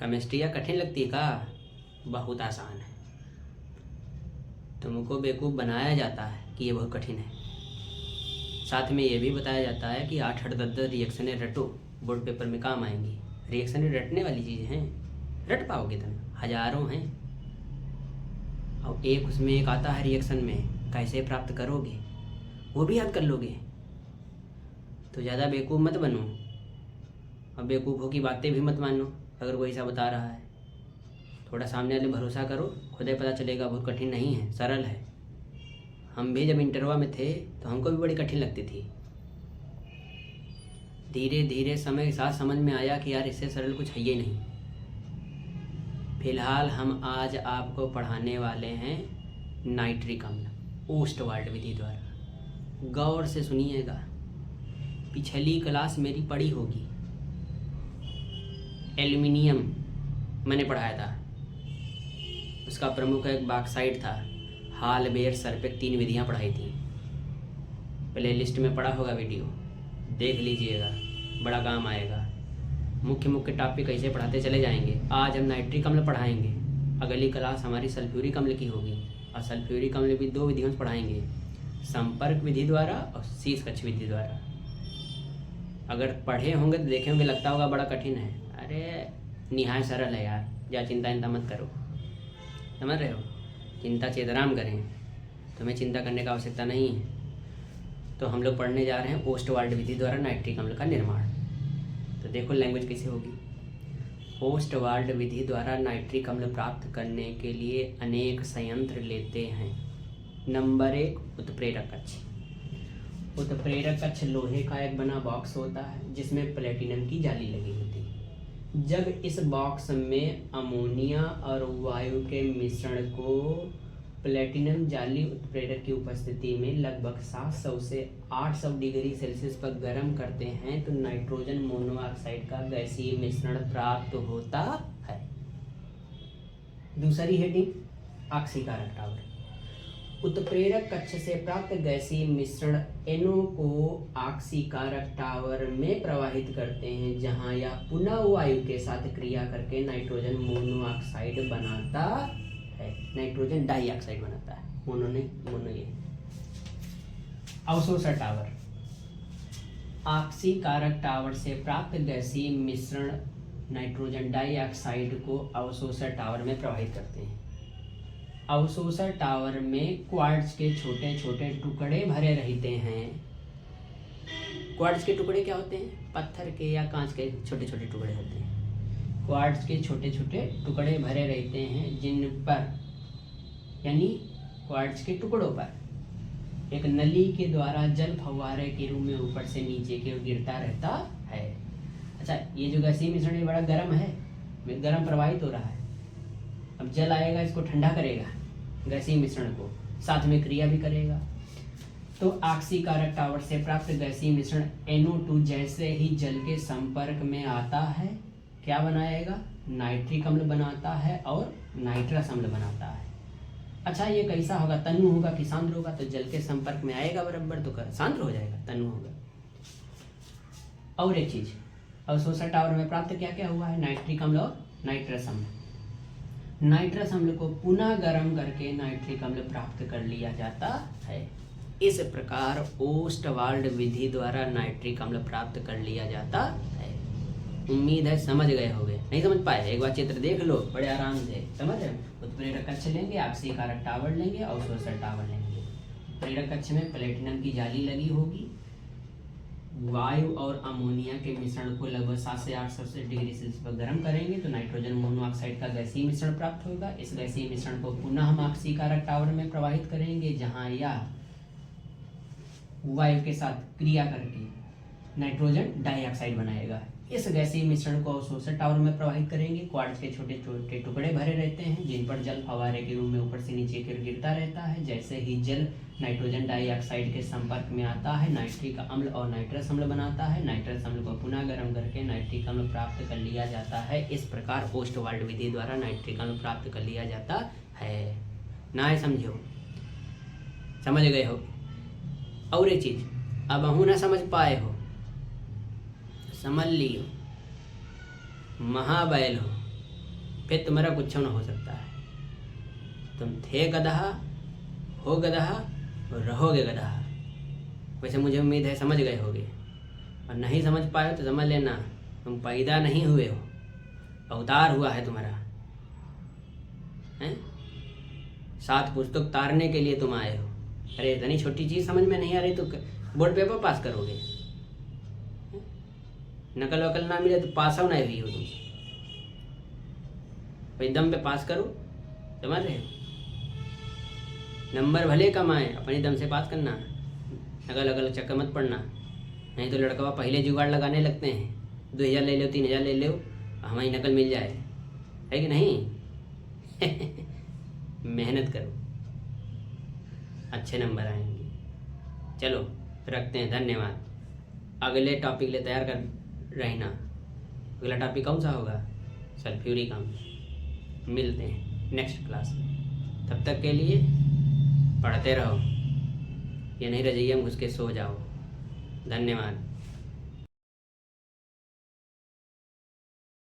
Chemistry या कठिन लगती है का? बहुत आसान है। तुमको बेवकूफ़ बनाया जाता है कि ये बहुत कठिन है। साथ में ये भी बताया जाता है कि 8-8 10-10 रिएक्शनें रटो, बोर्ड पेपर में काम आएंगी। रिएक्शनें रटने वाली चीज़ हैं, रट पाओगे तुम? हजारों हैं और एक उसमें एक आता है रिएक्शन में, कैसे प्राप्त करोगे वो भी याद कर लोगे। तो ज़्यादा बेवकूफ़ मत बनो और बेवकूफ़ों की बातें भी मत मानो। अगर कोई ऐसा बता रहा है, थोड़ा सामने वाले भरोसा करो, खुद ही पता चलेगा बहुत कठिन नहीं है, सरल है। हम भी जब इंटरवा में थे तो हमको भी बड़ी कठिन लगती थी। धीरे धीरे समय के साथ समझ में आया कि यार इससे सरल कुछ है ही नहीं। फिलहाल हम आज आपको पढ़ाने वाले हैं नाइट्रिक अम्ल ओस्टवाल्ड विधि द्वारा। गौर से सुनिएगा, पिछली क्लास मेरी पढ़ी होगी, एल्युमिनियम मैंने पढ़ाया था। उसका प्रमुख एक बॉक्साइट था। हालबेयर सरपेक 3 विधियाँ पढ़ाई थी। प्ले लिस्ट में पढ़ा होगा, वीडियो देख लीजिएगा, बड़ा काम आएगा। मुख्य मुख्य टॉपिक कैसे पढ़ाते चले जाएंगे। आज हम नाइट्रिक अम्ल पढ़ाएंगे, अगली क्लास हमारी सल्फ्यूरिक अम्ल की होगी और सल्फ्यूरिक अम्ल भी 2 विधियों से पढ़ाएंगे, संपर्क विधि द्वारा और शीश कक्ष विधि द्वारा। अगर पढ़े होंगे तो देखे होंगे, लगता होगा बड़ा कठिन है। अरे निहायत सरल है यार, या चिंता मत करो। समझ रहे हो? चिंता चेतराम करें, तुम्हें चिंता करने का आवश्यकता नहीं है। तो हम लोग पढ़ने जा रहे हैं ओस्टवाल्ड विधि द्वारा नाइट्रिक अम्ल का निर्माण। तो देखो लैंग्वेज कैसे होगी। ओस्टवाल्ड विधि द्वारा नाइट्रिक अम्ल प्राप्त करने के लिए अनेक संयंत्र लेते हैं। नंबर 1, उत्प्रेरक कक्ष। उत्प्रेरक कक्ष लोहे का एक बना बॉक्स होता है जिसमें प्लेटिनम की जाली लगी होती है। जब इस बॉक्स में अमोनिया और वायु के मिश्रण को प्लेटिनम जाली उत्प्रेरक की उपस्थिति में लगभग 700 से 800 डिग्री सेल्सियस पर गर्म करते हैं तो नाइट्रोजन मोनोऑक्साइड का गैसीय मिश्रण प्राप्त होता है। दूसरी हेडिंग, ऑक्सीकारक टावर। उत्प्रेरक कक्ष से प्राप्त गैसीय मिश्रण NO को ऑक्सीकारक टावर में प्रवाहित करते हैं, जहां यह पुनः वायु के साथ क्रिया करके नाइट्रोजन मोनोऑक्साइड बनाता है, नाइट्रोजन डाइऑक्साइड बनाता है। मोनो ये। अवशोषण टावर। ऑक्सीकारक टावर से प्राप्त गैसीय मिश्रण नाइट्रोजन डाइऑक्साइड को अवशोषण टावर में प्रवाहित करते हैं। अवशोषण टावर में क्वार्ट्ज के छोटे छोटे टुकड़े भरे रहते हैं। क्वार्ट्ज के टुकड़े क्या होते हैं? पत्थर के या कांच के छोटे छोटे टुकड़े होते हैं। क्वार्ट्ज के छोटे छोटे टुकड़े भरे रहते हैं जिन पर, यानी क्वार्ट्ज के टुकड़ों पर एक नली के द्वारा जल फव्वारे के रूप में ऊपर से नीचे की ओर गिरता रहता है। अच्छा, ये जो गैसीय मिश्रण है बड़ा गर्म है, गर्म प्रवाहित हो रहा है। अब जल आएगा, इसको ठंडा करेगा, गैसीय मिश्रण को, साथ में क्रिया भी करेगा। तो ऑक्सीकारक टावर से प्राप्त गैसीय मिश्रण NO2 जैसे ही जल के संपर्क में आता है क्या बनाएगा? नाइट्रिक अम्ल बनाता है और नाइट्रस अम्ल बनाता है। अच्छा, ये कैसा होगा? तनु होगा कि सांद्र होगा? तो जल के संपर्क में आएगा बराबर तो सांद्र हो जाएगा, तनु होगा। और एक चीज, अवशोषण टावर में प्राप्त क्या क्या हुआ है? नाइट्रिक अम्ल और नाइट्रस अम्ल। नाइट्रस अम्ल को पुनः गर्म करके नाइट्रिक अम्ल प्राप्त कर लिया जाता है। इस प्रकार ओस्टवाल्ड विधि द्वारा नाइट्रिक अम्ल प्राप्त कर लिया जाता है। उम्मीद है समझ गए होंगे। नहीं समझ पाए, एक बार चित्र देख लो बड़े आराम से, समझ रहे हो? उत्प्रेरक कक्ष लेंगे, ऑक्सीकारक टावर लेंगे, अवशोषण टावर लेंगे। उत्प्रेरक कक्ष में प्लेटिनम की जाली लगी होगी। वायु और अमोनिया के मिश्रण को लगभग 700 से 800 डिग्री सेल्सियस पर गर्म करेंगे तो नाइट्रोजन मोनोऑक्साइड का गैसीय मिश्रण प्राप्त होगा। इस गैसीय मिश्रण को पुनः हम ऑक्सीकारक टावर में प्रवाहित करेंगे, जहां यह वायु के साथ क्रिया करके नाइट्रोजन डाइऑक्साइड बनाएगा। इस गैसीय मिश्रण को अवशोषण टावर में प्रवाहित करेंगे। क्वार्ट्ज के छोटे छोटे टुकड़े भरे रहते हैं जिन पर जल फव्वारे के रूप में ऊपर से नीचे की ओर गिरता रहता है। जैसे ही जल नाइट्रोजन डाइऑक्साइड के संपर्क में आता है, नाइट्रिक अम्ल और नाइट्रस अम्ल बनाता है। नाइट्रस अम्ल को पुनः गर्म करके नाइट्रिक अम्ल प्राप्त कर लिया जाता है। इस प्रकार ओस्टवाल्ड विधि द्वारा नाइट्रिक अम्ल प्राप्त कर लिया जाता है। ना समझो, समझ गए हो? और एक चीज, अब अहू ना समझ पाए हो, समझ लियो, महाबैल हो, फिर तुम्हारा कुछ ना हो सकता है। तुम थे गधा, हो गधा और रहोगे गधा। वैसे मुझे उम्मीद है समझ गए होगे, और नहीं समझ पाए तो समझ लेना तुम पैदा नहीं हुए हो, अवतार हुआ है तुम्हारा। हैं 7 पुस्तक तारने के लिए तुम आए हो। अरे इतनी छोटी चीज़ समझ में नहीं आ रही तो बोर्ड पेपर पास करोगे? नकल वकल ना मिले तो पास आउट नहीं हुई हो तुम। भाई दम पे पास करो, समझ रहे हो? नंबर भले कम आए, अपने दम से पास करना, नकल वकल चक्कर मत पड़ना। नहीं तो लड़का पहले जुगाड़ लगाने लगते हैं, 2000 ले लो, 3000 ले लो, हमारी नकल मिल जाए, है कि नहीं? मेहनत करो, अच्छे नंबर आएंगे। चलो रखते हैं, धन्यवाद। अगले टॉपिक ले तैयार कर रहना। अगला टॉपिक कौन सा होगा? सल्फ्यूरिक अम्ल। मिलते हैं नेक्स्ट क्लास में, तब तक के लिए पढ़ते रहो, ये नहीं रजाइए में घुस के सो जाओ। धन्यवाद।